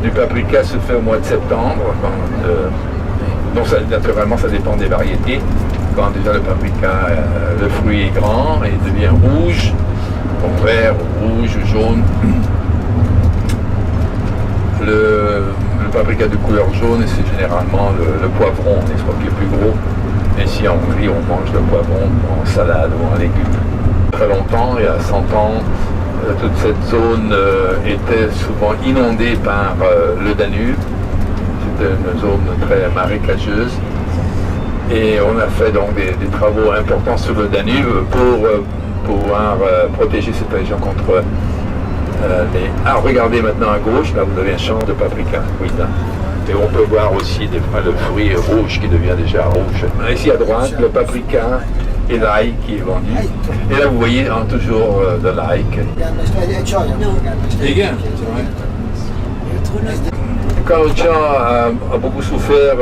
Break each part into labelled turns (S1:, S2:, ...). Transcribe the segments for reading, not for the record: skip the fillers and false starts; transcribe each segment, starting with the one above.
S1: du paprika se fait au mois de septembre. Donc naturellement, ça dépend des variétés. Quand déjà le paprika, le fruit est grand et devient rouge, donc vert, rouge, jaune. Le paprika de couleur jaune, c'est généralement le poivron, n'est-ce pas, qui est plus gros. Ici en Hongrie, on mange le poivron en salade ou en légumes. Très longtemps, il y a 100 ans, toute cette zone était souvent inondée par le Danube. C'était une zone très marécageuse. Et on a fait donc des travaux importants sur le Danube pour pouvoir protéger cette région contre les... Ah, regardez maintenant à gauche, là vous avez un champ de paprika. Oui, là. Et on peut voir aussi le fruit rouge qui devient déjà rouge. Ici à droite, le paprika et l'ail qui est vendu. Et là vous voyez toujours de l'ail. Kalocsa a beaucoup souffert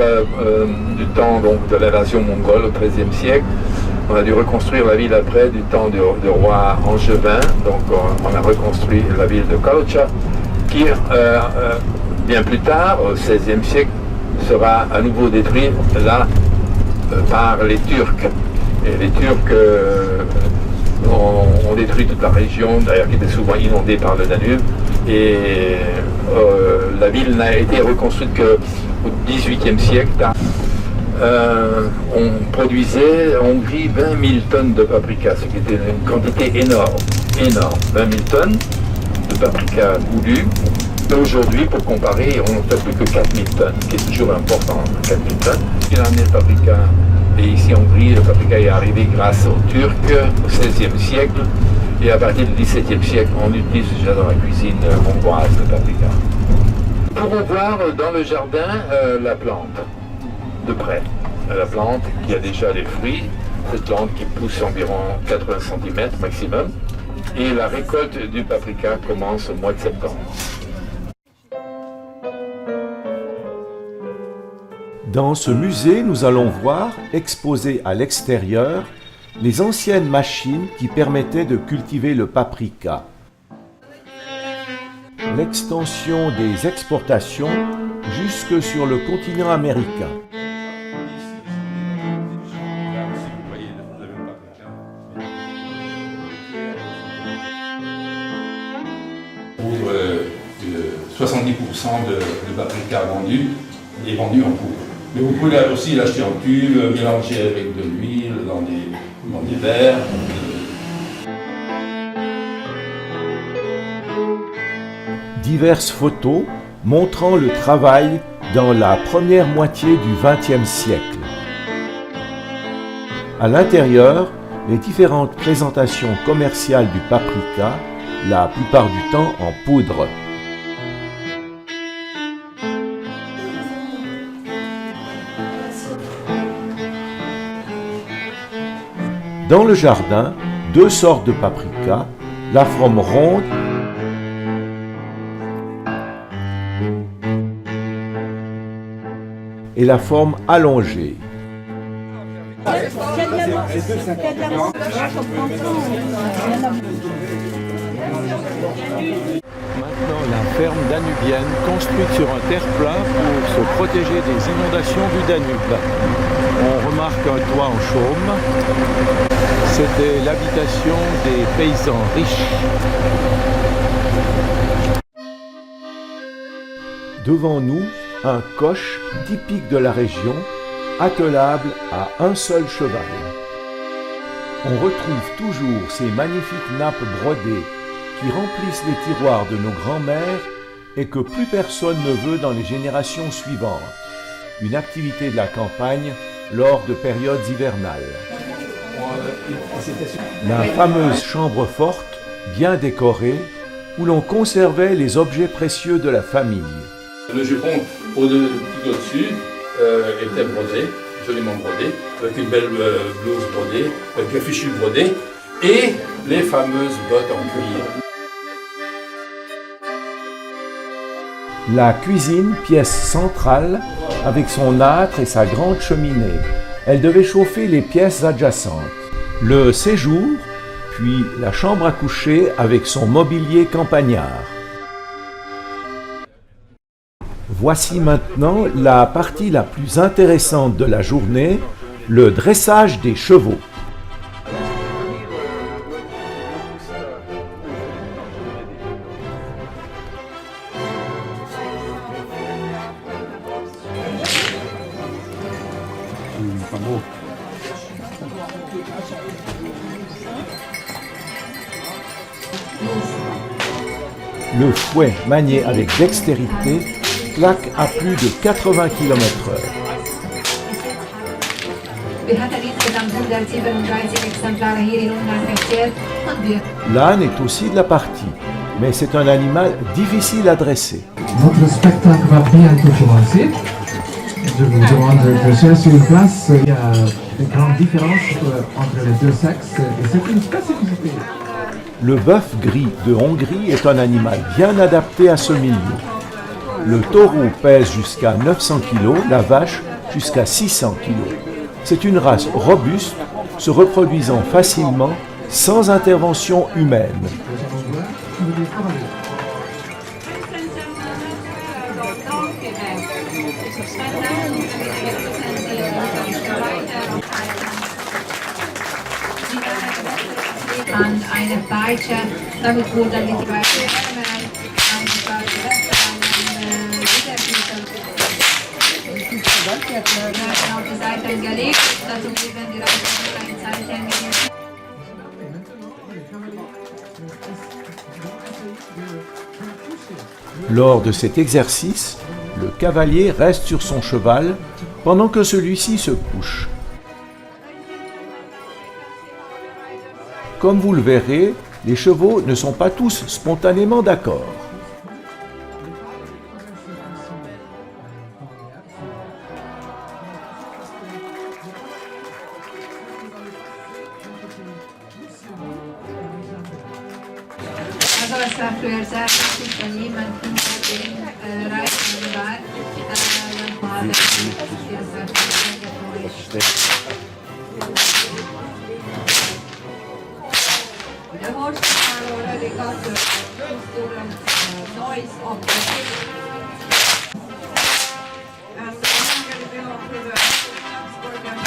S1: du temps donc, de l'invasion mongole au XIIIe siècle. On a dû reconstruire la ville après du temps du roi Angevin. Donc on a reconstruit la ville de Kalocsa qui, bien plus tard, au XVIe siècle, sera à nouveau détruite là par les Turcs. Et les Turcs ont détruit toute la région, d'ailleurs qui était souvent inondée par le Danube. Et la ville n'a été reconstruite qu'au XVIIIe siècle. On produisait en Hongrie 20 000 tonnes de paprika, ce qui était une quantité énorme, 20 000 tonnes de paprika moulu. Aujourd'hui, pour comparer, on ne fait plus que 4 000 tonnes, ce qui est toujours important, 4 000 tonnes. Il en est le paprika. Et ici en Hongrie, le paprika est arrivé grâce aux Turcs au XVIe siècle. Et à partir du XVIIe siècle, on utilise déjà dans la cuisine hongroise le paprika. Nous pourrons voir dans le jardin la plante, de près. La plante qui a déjà les fruits, cette plante qui pousse environ 80 cm maximum. Et la récolte du paprika commence au mois de septembre.
S2: Dans ce musée, nous allons voir, exposées à l'extérieur, les anciennes machines qui permettaient de cultiver le paprika. L'extension des exportations jusque sur le continent américain.
S1: Pour 70% de paprika vendu est vendu en poudre. Mais vous pouvez aussi l'acheter en tube, mélanger avec de l'huile dans des verres.
S2: Diverses photos montrant le travail dans la première moitié du XXe siècle. À l'intérieur, les différentes présentations commerciales du paprika, la plupart du temps en poudre. Dans le jardin, deux sortes de paprika, la forme ronde et la forme allongée. Maintenant, la ferme danubienne construite sur un terre-plein pour se protéger des inondations du Danube. On remarque un toit en chaume. C'était l'habitation des paysans riches. Devant nous, un coche typique de la région, attelable à un seul cheval. On retrouve toujours ces magnifiques nappes brodées qui remplissent les tiroirs de nos grands-mères et que plus personne ne veut dans les générations suivantes. Une activité de la campagne lors de périodes hivernales. La fameuse chambre forte, bien décorée, où l'on conservait les objets précieux de la famille.
S1: Le jupon tout au-dessus était brodé, joliment brodé, avec une belle blouse brodée, avec un fichu brodé et les fameuses bottes en cuir.
S2: La cuisine, pièce centrale, avec son âtre et sa grande cheminée. Elle devait chauffer les pièces adjacentes. Le séjour, puis la chambre à coucher avec son mobilier campagnard. Voici maintenant la partie la plus intéressante de la journée, le dressage des chevaux. Le fouet, manié avec dextérité, claque à plus de 80 km/h. L'âne est aussi de la partie, mais c'est un animal difficile à dresser.
S3: Notre spectacle va bientôt commencer. Je vous demande de chercher une place. Il y a une grande différence entre les deux sexes et c'est une spécificité.
S2: Le bœuf gris de Hongrie est un animal bien adapté à ce milieu. Le taureau pèse jusqu'à 900 kg, la vache jusqu'à 600 kg. C'est une race robuste, se reproduisant facilement, sans intervention humaine. Lors de cet exercice, le cavalier reste sur son cheval pendant que celui-ci se couche. Comme vous le verrez, les chevaux ne sont pas tous spontanément d'accord.
S4: The horse are already got the noise of the ship. And usually belong to the Youngsburg and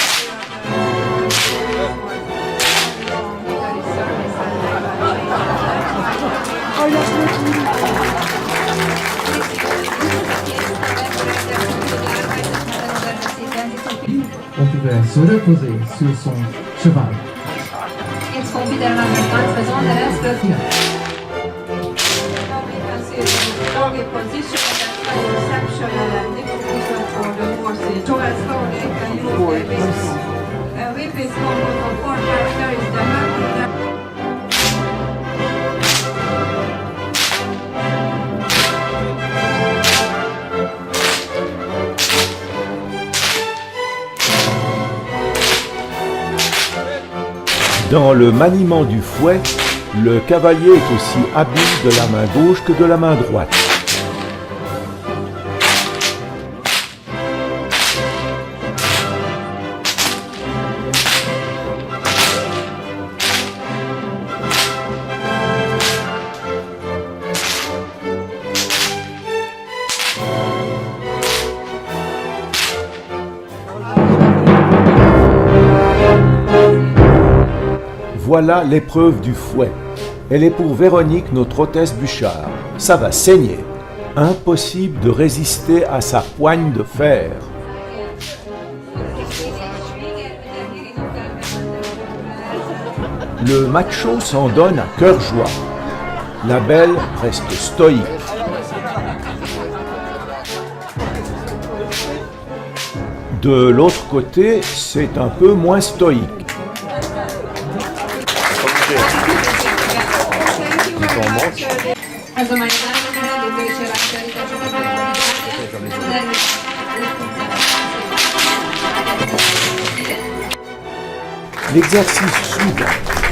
S3: On pouvait se reposer sur son cheval.
S4: Jetzt kommt wieder mal was ganz Besonderes für doggy position and exceptional and difficult for the horses. Joel slowly can use the whip. Whip is composed of 4 characters, the happy.
S2: Dans le maniement du fouet, le cavalier est aussi habile de la main gauche que de la main droite. Voilà l'épreuve du fouet. Elle est pour Véronique, notre hôtesse Bûchard. Ça va saigner. Impossible de résister à sa poigne de fer. Le macho s'en donne à cœur joie. La belle reste stoïque. De l'autre côté, c'est un peu moins stoïque. L'exercice suivant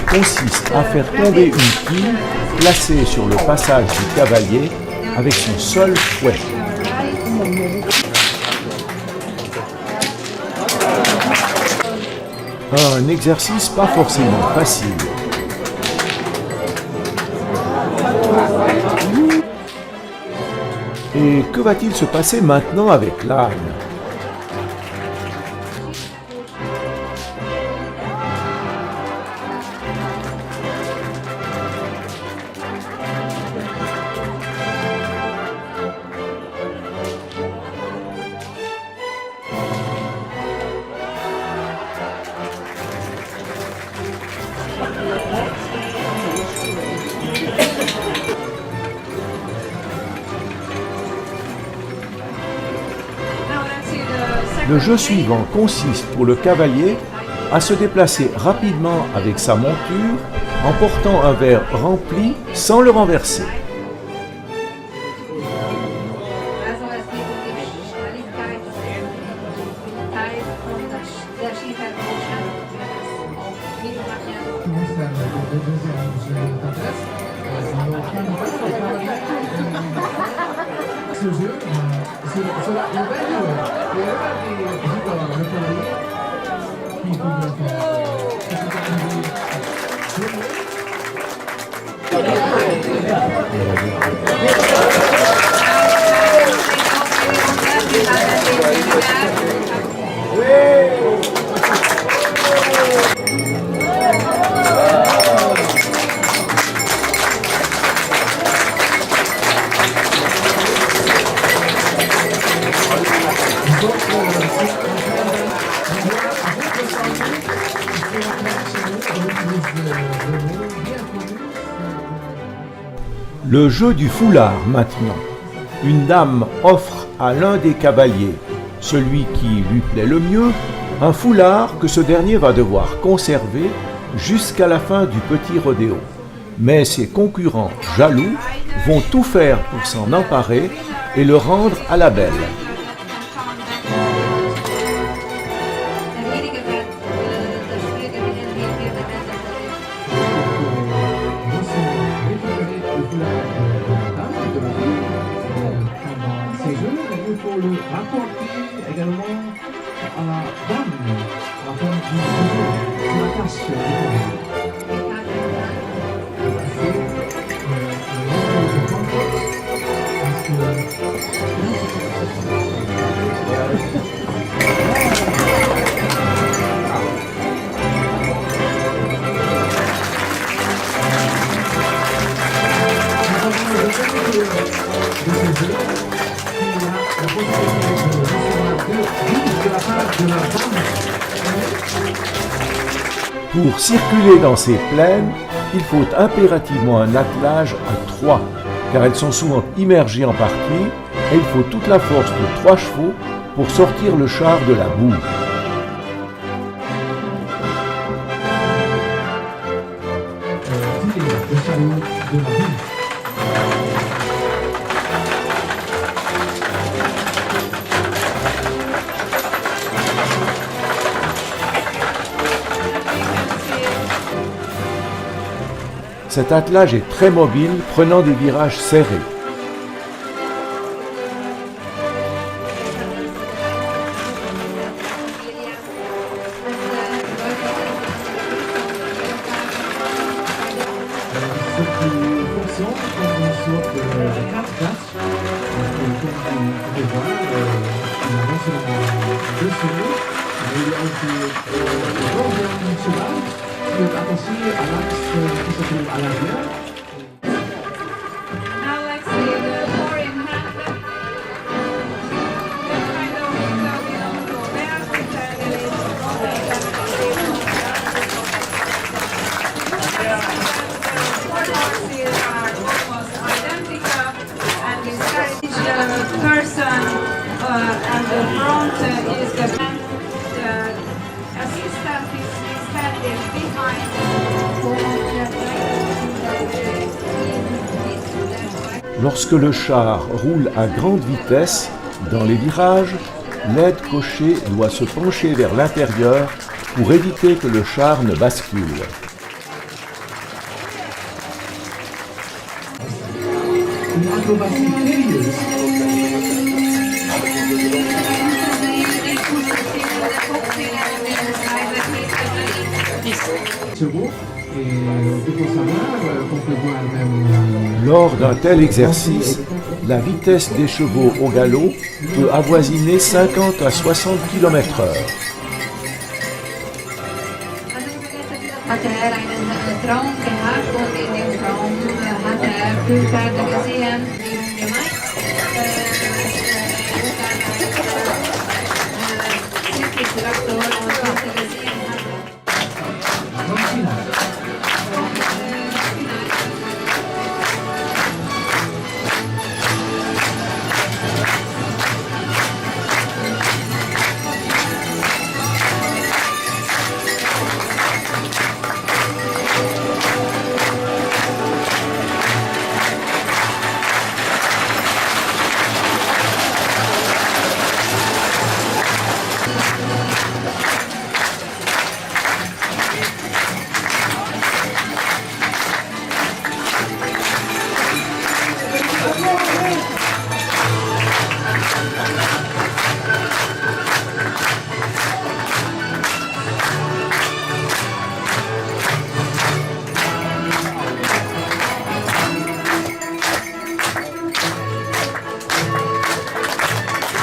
S2: consiste à faire tomber une quille placée sur le passage du cavalier avec son seul fouet. Un exercice pas forcément facile. Et que va-t-il se passer maintenant avec l'âne ? Le jeu suivant consiste pour le cavalier à se déplacer rapidement avec sa monture en portant un verre rempli sans le renverser. Le jeu du foulard maintenant. Une dame offre à l'un des cavaliers, celui qui lui plaît le mieux, un foulard que ce dernier va devoir conserver jusqu'à la fin du petit rodéo. Mais ses concurrents jaloux vont tout faire pour s'en emparer et le rendre à la belle. Pour circuler dans ces plaines, il faut impérativement un attelage à 3, car elles sont souvent immergées en partie et il faut toute la force de 3 chevaux pour sortir le char de la boue. Cet attelage est très mobile, prenant des virages serrés. Lorsque le char roule à grande vitesse dans les virages, l'aide cocher doit se pencher vers l'intérieur pour éviter que le char ne bascule. Lors d'un tel exercice, la vitesse des chevaux au galop peut avoisiner 50 à 60 km/h.
S4: Hát een traum gehabt und in dem Traum hat viel Pferde gesehen, wie gemeint. Traktor und Pferde gesehen hat.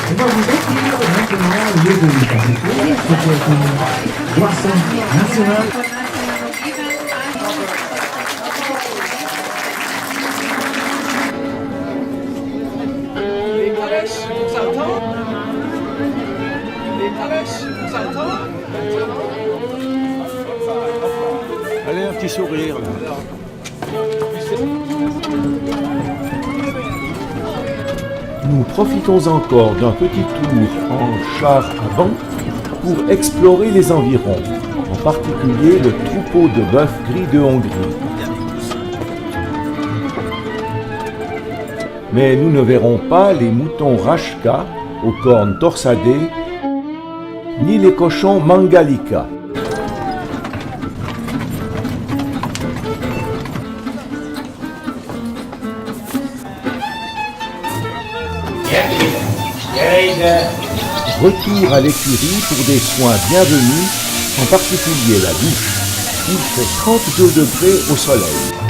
S3: On va vous décrire maintenant le lieu de l'Italie. C'était une boisson nationale.
S5: Les calèches, ça attend. Les calèches, ça attend.
S2: Allez, un petit sourire là. Nous profitons encore d'un petit tour en char à banc pour explorer les environs, en particulier le troupeau de bœufs gris de Hongrie. Mais nous ne verrons pas les moutons Rashka aux cornes torsadées, ni les cochons Mangalika. Retour à l'écurie pour des soins bienvenus, en particulier la douche. Il fait 32 degrés au soleil.